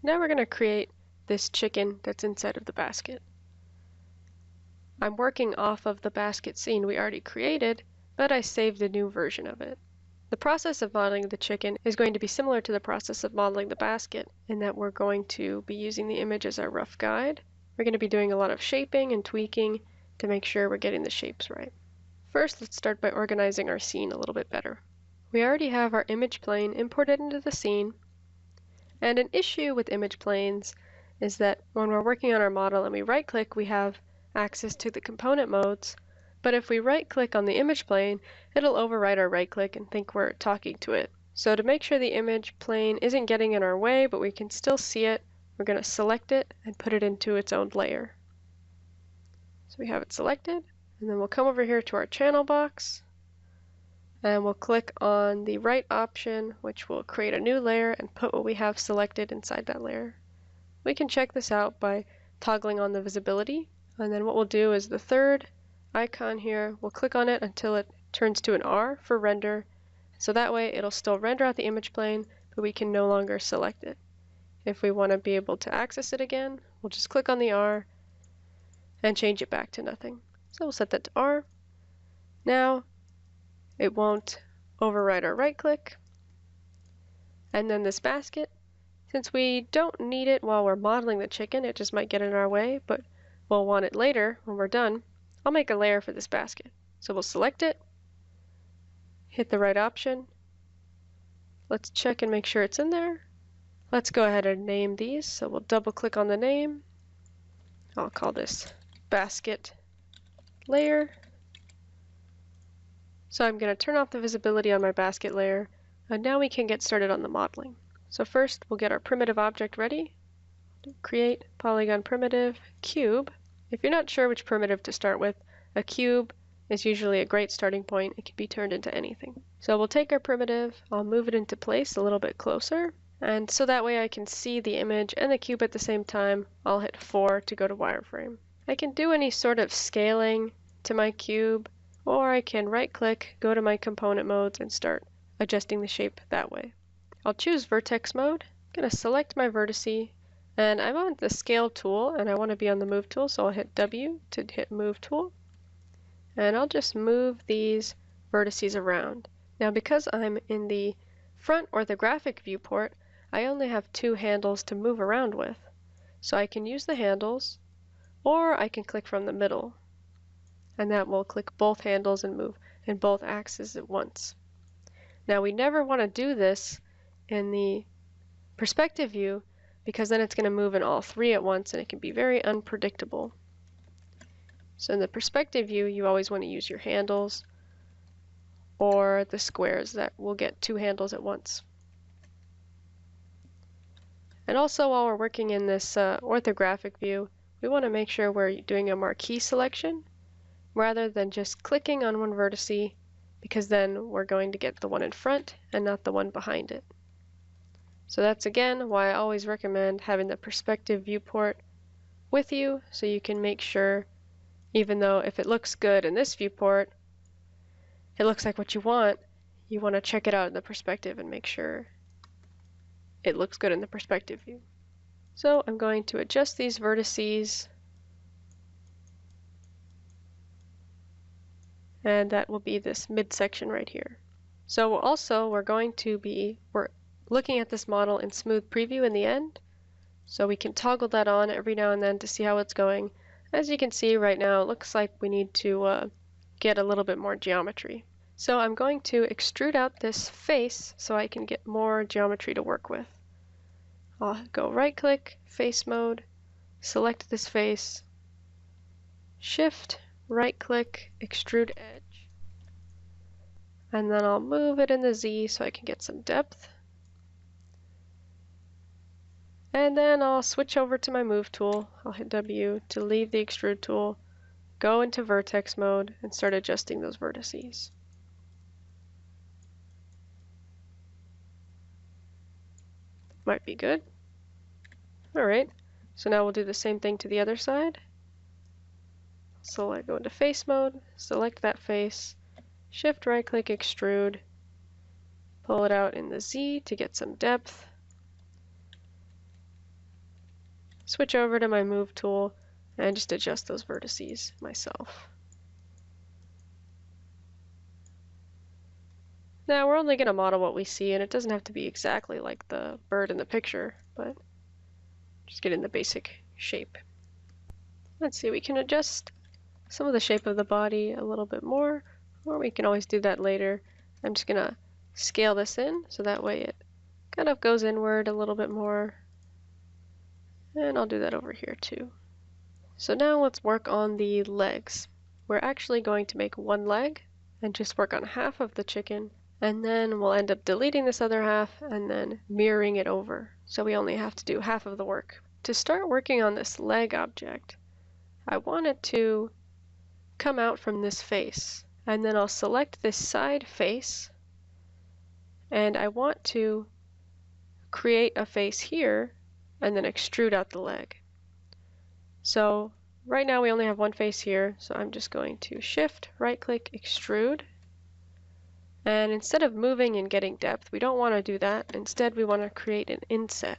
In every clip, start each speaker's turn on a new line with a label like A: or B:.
A: Now we're going to create this chicken that's inside of the basket. I'm working off of the basket scene we already created, but I saved a new version of it. The process of modeling the chicken is going to be similar to the process of modeling the basket in that we're going to be using the image as our rough guide. We're going to be doing a lot of shaping and tweaking to make sure we're getting the shapes right. First, let's start by organizing our scene a little bit better. We already have our image plane imported into the scene, and an issue with image planes is that when we're working on our model and we right-click, we have access to the component modes, but if we right-click on the image plane, it'll override our right-click and think we're talking to it. So to make sure the image plane isn't getting in our way, but we can still see it, we're going to select it and put it into its own layer. So we have it selected, and then we'll come over here to our channel box, and we'll click on the right option, which will create a new layer and put what we have selected inside that layer. We can check this out by toggling on the visibility, and then what we'll do is the third icon here, we'll click on it until it turns to an R for render, so that way it'll still render out the image plane, but we can no longer select it. If we want to be able to access it again, we'll just click on the R and change it back to nothing. So we'll set that to R. Now it won't override our right click. And then this basket, since we don't need it while we're modeling the chicken, it just might get in our way, but we'll want it later when we're done. I'll make a layer for this basket. So we'll select it, hit the right option. Let's check and make sure it's in there. Let's go ahead and name these. So we'll double click on the name. I'll call this basket layer. So I'm going to turn off the visibility on my basket layer, and now we can get started on the modeling. So first we'll get our primitive object ready. Create Polygon primitive cube. If you're not sure which primitive to start with, a cube is usually a great starting point. It can be turned into anything. So we'll take our primitive, I'll move it into place a little bit closer, and so that way I can see the image and the cube at the same time, I'll hit 4 to go to wireframe. I can do any sort of scaling to my cube, or I can right-click, go to my component modes, and start adjusting the shape that way. I'll choose vertex mode. I'm going to select my vertice, and I'm on the scale tool, and I want to be on the move tool, so I'll hit W to hit move tool. And I'll just move these vertices around. Now because I'm in the front orthographic viewport, I only have 2 handles to move around with. So I can use the handles, or I can click from the middle. And that will click both handles and move in both axes at once. Now we never want to do this in the perspective view, because then it's going to move in all 3 at once and it can be very unpredictable. So in the perspective view, you always want to use your handles or the squares that will get 2 handles at once. And also while we're working in this orthographic view, we want to make sure we're doing a marquee selection rather than just clicking on one vertice, because then we're going to get the one in front and not the one behind it. So that's again why I always recommend having the perspective viewport with you, so you can make sure, even though if it looks good in this viewport, it looks like what you want to check it out in the perspective and make sure it looks good in the perspective view. So I'm going to adjust these vertices, and that will be this midsection right here. So also we're looking at this model in smooth preview in the end, so we can toggle that on every now and then to see how it's going. As you can see right now, it looks like we need to get a little bit more geometry. So I'm going to extrude out this face so I can get more geometry to work with. I'll go right click, face mode, select this face, shift, right click, extrude edge, and then I'll move it in the Z so I can get some depth. And then I'll switch over to my move tool. I'll hit W to leave the extrude tool, go into vertex mode, and start adjusting those vertices. Might be good. Alright, so now we'll do the same thing to the other side. So I go into face mode, select that face, shift right click extrude, pull it out in the Z to get some depth. switch over to my move tool and just adjust those vertices myself. Now we're only going to model what we see, and it doesn't have to be exactly like the bird in the picture, but just get in the basic shape. Let's see, we can adjust some of the shape of the body a little bit more, or we can always do that later. I'm just going to scale this in so that way it kind of goes inward a little bit more. And I'll do that over here too. So now let's work on the legs. We're actually going to make one leg and just work on half of the chicken, and then we'll end up deleting this other half and then mirroring it over. So we only have to do half of the work. To start working on this leg object, I want it to come out from this face, and then I'll select this side face, and I want to create a face here and then extrude out the leg. So right now we only have one face here, so I'm just going to shift, right click, extrude. And instead of moving and getting depth, we don't want to do that. Instead we want to create an inset.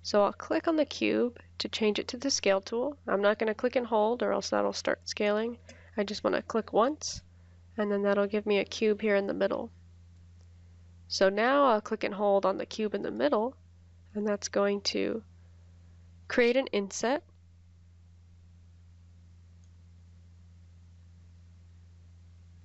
A: So I'll click on the cube to change it to the scale tool. I'm not going to click and hold or else that'll start scaling. I just want to click once, and then that'll give me a cube here in the middle. So now I'll click and hold on the cube in the middle, and that's going to create an inset.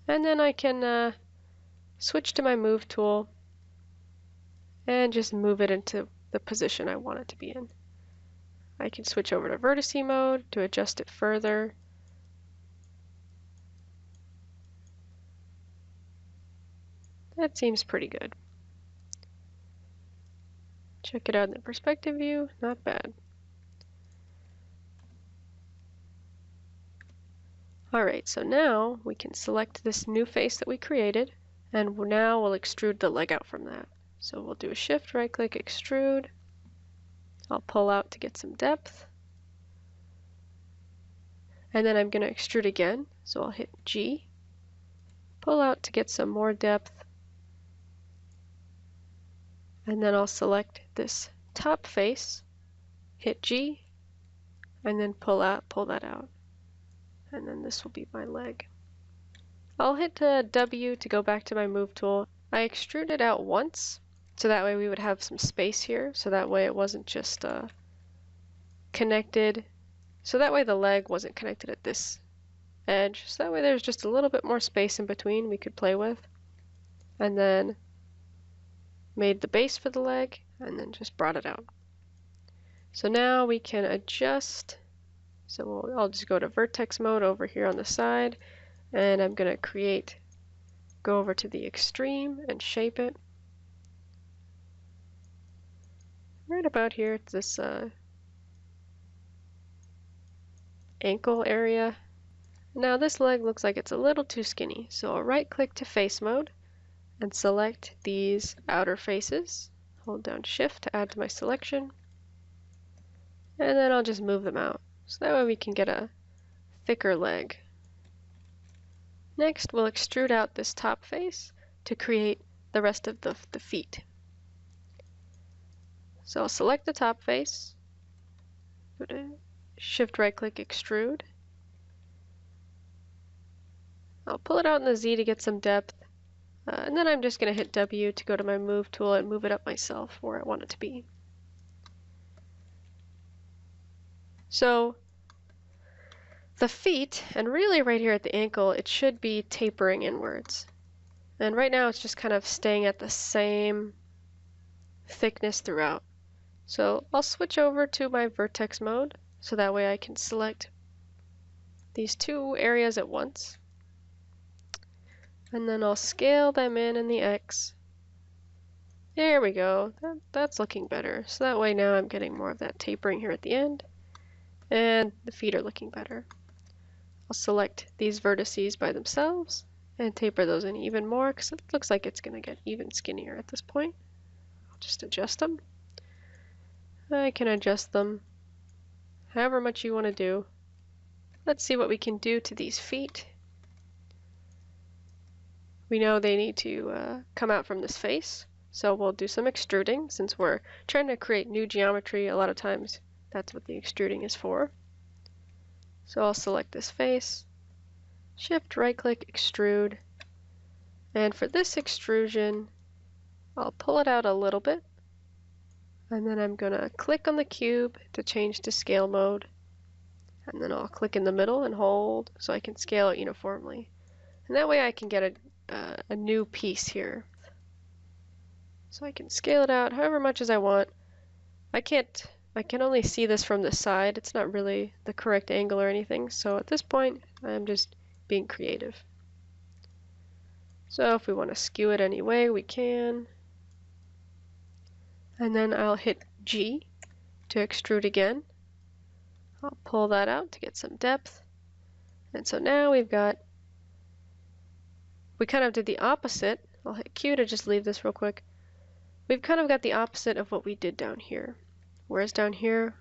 A: And then I can switch to my move tool and just move it into the position I want it to be in. I can switch over to vertice mode to adjust it further. That seems pretty good. Check it out in the perspective view, not bad. Alright, so now we can select this new face that we created, and now we'll extrude the leg out from that. So we'll do a shift, right click, extrude. I'll pull out to get some depth. And then I'm going to extrude again, so I'll hit G. Pull out to get some more depth. And then I'll select this top face, hit G, and then pull that out. And then this will be my leg. I'll hit W to go back to my move tool. I extruded out once, so that way we would have some space here, so that way it wasn't just connected. So that way the leg wasn't connected at this edge, so that way there's just a little bit more space in between we could play with. And then made the base for the leg, and then just brought it out. So now we can adjust. So I'll just go to vertex mode over here on the side, and I'm going to go over to the extreme and shape it. Right about here, it's this ankle area. Now this leg looks like it's a little too skinny, so I'll right click to face mode and select these outer faces. Hold down shift to add to my selection, and then I'll just move them out. So that way we can get a thicker leg. Next, we'll extrude out this top face to create the rest of the feet. So I'll select the top face, go to shift right click extrude. I'll pull it out in the Z to get some depth, and then I'm just going to hit W to go to my move tool and move it up myself where I want it to be. So the feet, and really right here at the ankle, it should be tapering inwards. And right now it's just kind of staying at the same thickness throughout. So I'll switch over to my vertex mode, so that way I can select these two areas at once. And then I'll scale them in the X. There we go. That's looking better. So that way now I'm getting more of that tapering here at the end. And the feet are looking better. I'll select these vertices by themselves and taper those in even more because it looks like it's going to get even skinnier at this point. I'll just adjust them. I can adjust them however much you want to do. Let's see what we can do to these feet. We know they need to come out from this face, so we'll do some extruding. Since we're trying to create new geometry, a lot of times That's what the extruding is for. So I'll select this face, shift right click extrude, and for this extrusion I'll pull it out a little bit, and then I'm gonna click on the cube to change to scale mode, and then I'll click in the middle and hold so I can scale it uniformly, and that way I can get a new piece here. So I can scale it out however much as I want. I can only see this from the side. It's not really the correct angle or anything, so at this point I'm just being creative. So if we want to skew it any way, we can. And then I'll hit G to extrude again. I'll pull that out to get some depth. And so now we kind of did the opposite. I'll hit Q to just leave this real quick. We've kind of got the opposite of what we did down here. Whereas down here,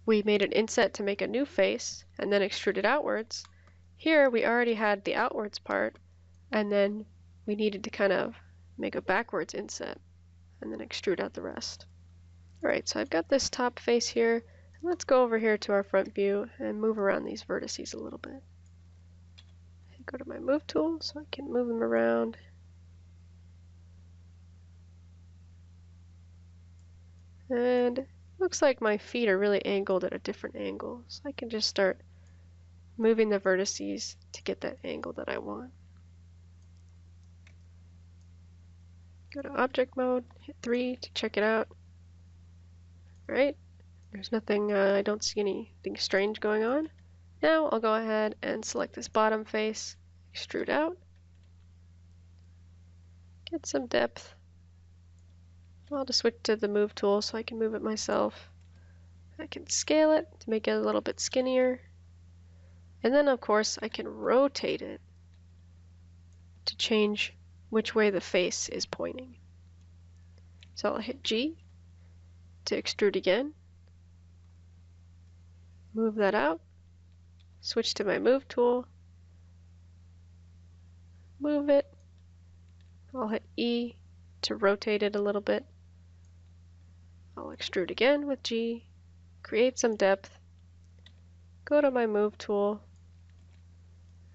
A: we made an inset to make a new face and then extruded outwards. Here, we already had the outwards part, and then we needed to kind of make a backwards inset and then extrude out the rest. Alright, so I've got this top face here. Let's go over here to our front view and move around these vertices a little bit. Go to my move tool so I can move them around. And looks like my feet are really angled at a different angle, so I can just start moving the vertices to get that angle that I want. Go to object mode, hit 3 to check it out. Alright, there's nothing, I don't see anything strange going on. Now I'll go ahead and select this bottom face, extrude out, get some depth. I'll just switch to the move tool so I can move it myself. I can scale it to make it a little bit skinnier. And then of course I can rotate it to change which way the face is pointing. So I'll hit G to extrude again. Move that out. Switch to my move tool. Move it. I'll hit E to rotate it a little bit. I'll extrude again with G, create some depth, go to my move tool,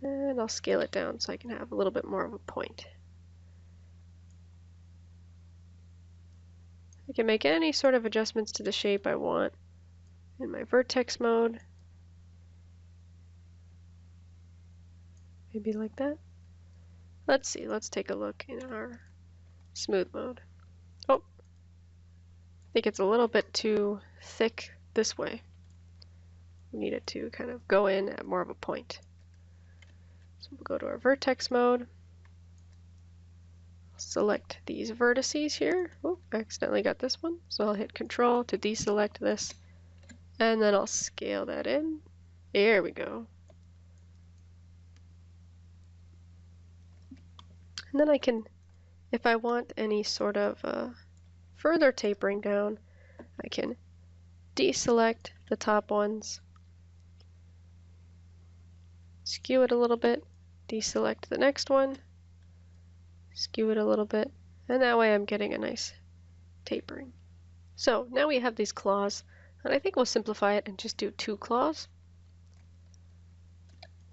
A: and I'll scale it down so I can have a little bit more of a point. I can make any sort of adjustments to the shape I want in my vertex mode. Maybe like that. Let's see, let's take a look in our smooth mode. Oh, I think it's a little bit too thick this way. We need it to kind of go in at more of a point. So we'll go to our vertex mode. Select these vertices here. Oh, I accidentally got this one. So I'll hit Control to deselect this. And then I'll scale that in. There we go. And then I can, if I want any sort of further tapering down, I can deselect the top ones, skew it a little bit, deselect the next one, skew it a little bit, and that way I'm getting a nice tapering. So now we have these claws, and I think we'll simplify it and just do 2 claws.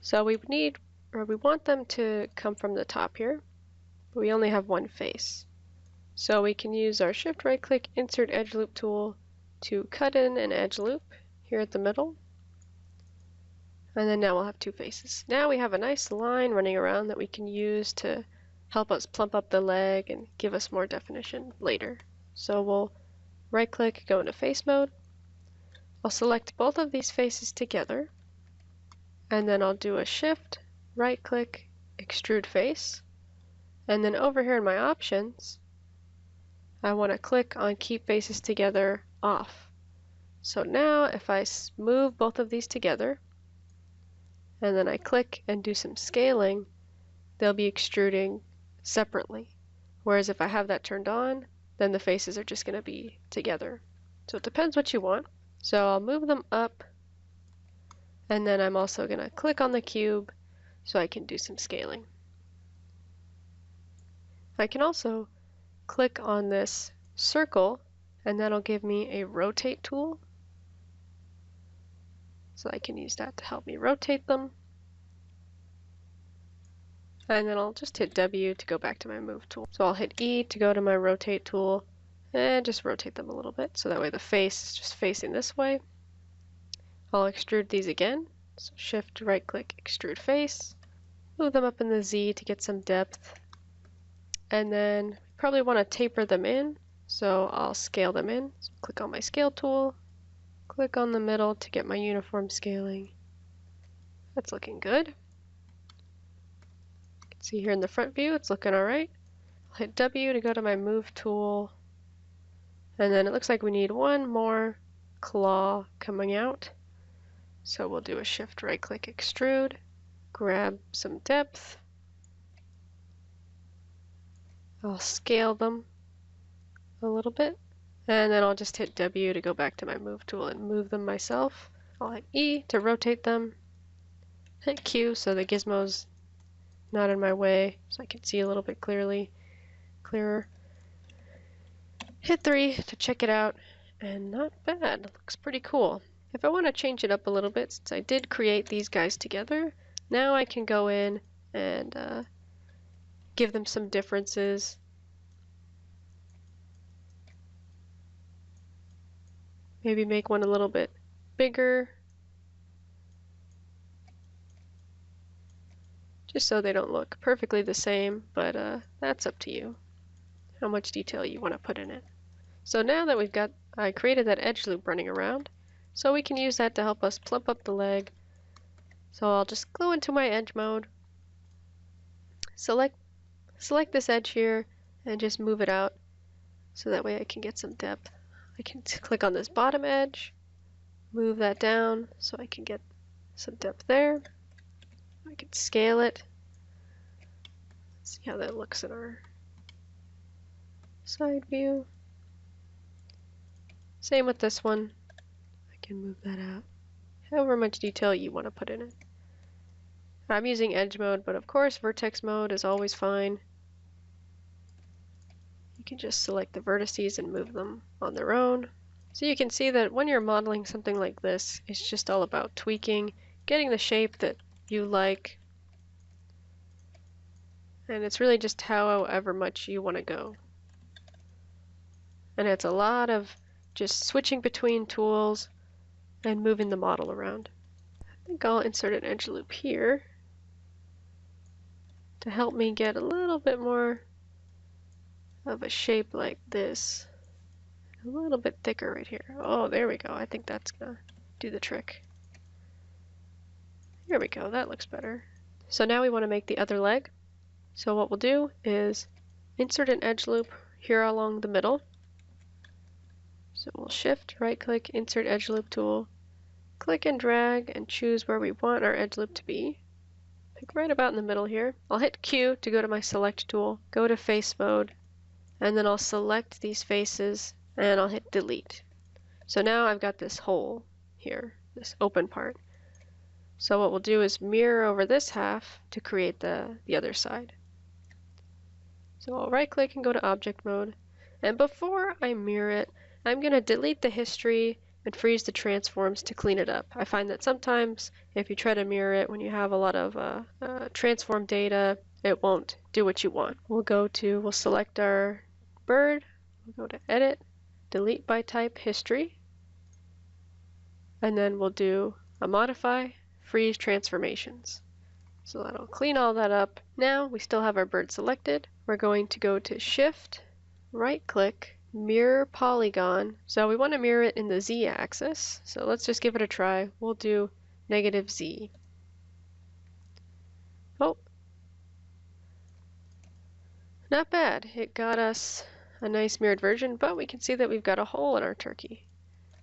A: So we want them to come from the top here, but we only have one face. So we can use our shift right click insert edge loop tool to cut in an edge loop here at the middle. And then now we'll have 2 faces. Now we have a nice line running around that we can use to help us plump up the leg and give us more definition later. So we'll right click, go into face mode. I'll select both of these faces together, and then I'll do a shift, right click, extrude face. And then over here in my options, I want to click on keep faces together off. So now if I move both of these together, and then I click and do some scaling, they'll be extruding separately. Whereas if I have that turned on, then the faces are just going to be together. So it depends what you want. So I'll move them up, and then I'm also going to click on the cube so I can do some scaling. I can also click on this circle, and that'll give me a rotate tool. so I can use that to help me rotate them. And then I'll just hit W to go back to my move tool. So I'll hit E to go to my rotate tool and just rotate them a little bit so that way the face is just facing this way. I'll extrude these again. So shift right click extrude face, move them up in the Z to get some depth, and then probably want to taper them in, so I'll scale them in. So click on my scale tool, click on the middle to get my uniform scaling. That's looking good. See here in the front view, it's looking all right. I'll hit W to go to my move tool. And then it looks like we need one more claw coming out. So we'll do a shift right click extrude, grab some depth. I'll scale them a little bit. And then I'll just hit W to go back to my move tool and move them myself. I'll hit E to rotate them. Hit Q so the gizmo's not in my way, so I can see a little bit clearer. Hit 3 to check it out, and not bad. It looks pretty cool. If I want to change it up a little bit, since I did create these guys together, now I can go in and give them some differences. Maybe make one a little bit bigger, just so they don't look perfectly the same, but that's up to you, how much detail you want to put in it. So now that I created that edge loop running around, so we can use that to help us plump up the leg. So I'll just go into my edge mode, select this edge here, and just move it out, so that way I can get some depth. I can click on this bottom edge, move that down, so I can get some depth there. I can scale it. Let's see how that looks in our side view. Same with this one. I can move that out. However much detail you want to put in it. I'm using edge mode, but of course vertex mode is always fine. You can just select the vertices and move them on their own. So you can see that when you're modeling something like this, it's just all about tweaking, getting the shape that you like, and it's really just however much you want to go. And it's a lot of just switching between tools and moving the model around. I think I'll insert an edge loop here to help me get a little bit more of a shape like this. A little bit thicker right here. Oh, there we go. I think that's gonna do the trick. Here we go. That looks better. So now we want to make the other leg. So what we'll do is insert an edge loop here along the middle. So we'll shift, right click, insert edge loop tool, click and drag and choose where we want our edge loop to be. Pick right about in the middle here. I'll hit Q to go to my select tool, go to face mode, and then I'll select these faces and I'll hit delete. So now I've got this hole here, this open part. So what we'll do is mirror over this half to create the other side. So I'll right click and go to object mode. And before I mirror it, I'm going to delete the history and freeze the transforms to clean it up. I find that sometimes if you try to mirror it when you have a lot of transform data, it won't do what you want. We'll select our bird, we'll go to edit, delete by type history, and then we'll do a modify, freeze transformations. So that'll clean all that up. Now we still have our bird selected. We're going to go to shift, right click, mirror polygon. So we want to mirror it in the Z axis. So let's just give it a try. We'll do -Z. Oh, not bad. It got us a nice mirrored version, but we can see that we've got a hole in our turkey.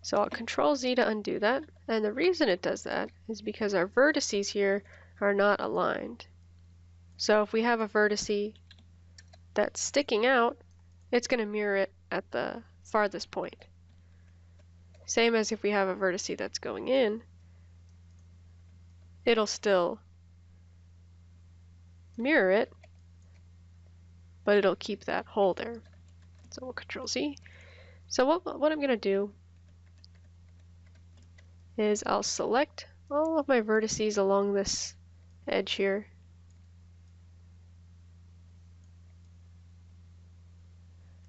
A: So I'll Control Z to undo that. And the reason it does that is because our vertices here are not aligned. So if we have a vertice that's sticking out, it's going to mirror it at the farthest point. Same as if we have a vertice that's going in, it'll still mirror it, but it'll keep that hole there. So we'll Control Z. So what I'm going to do is I'll select all of my vertices along this edge here.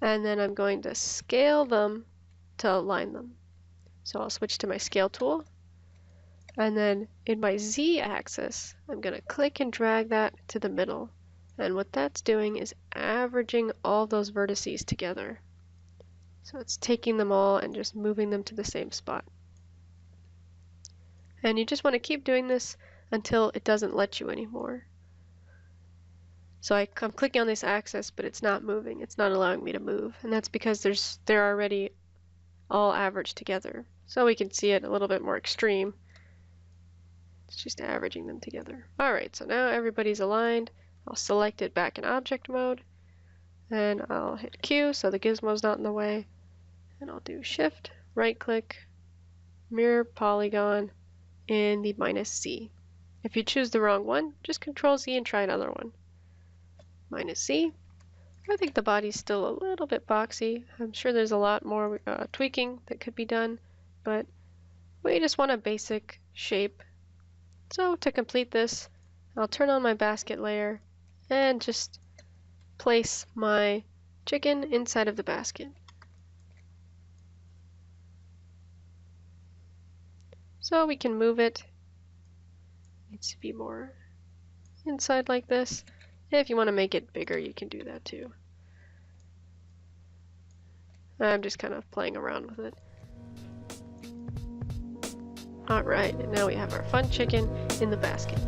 A: And then I'm going to scale them to align them. So I'll switch to my scale tool. And then in my Z-axis, I'm going to click and drag that to the middle. And what that's doing is averaging all those vertices together. So it's taking them all and just moving them to the same spot. And you just want to keep doing this until it doesn't let you anymore. So I'm clicking on this axis, but it's not moving. It's not allowing me to move. And that's because they're already all averaged together. So we can see it a little bit more extreme. It's just averaging them together. Alright, so now everybody's aligned. I'll select it back in object mode. And I'll hit Q so the gizmo's not in the way. And I'll do Shift, right click, mirror polygon in the -Z. If you choose the wrong one, just Control Z and try another one. -Z. I think the body's still a little bit boxy. I'm sure there's a lot more tweaking that could be done, but we just want a basic shape. So to complete this, I'll turn on my basket layer and just place my chicken inside of the basket. So we can move it. It needs to be more inside like this. If you want to make it bigger, you can do that too. I'm just kind of playing around with it. Alright, and now we have our fun chicken in the basket.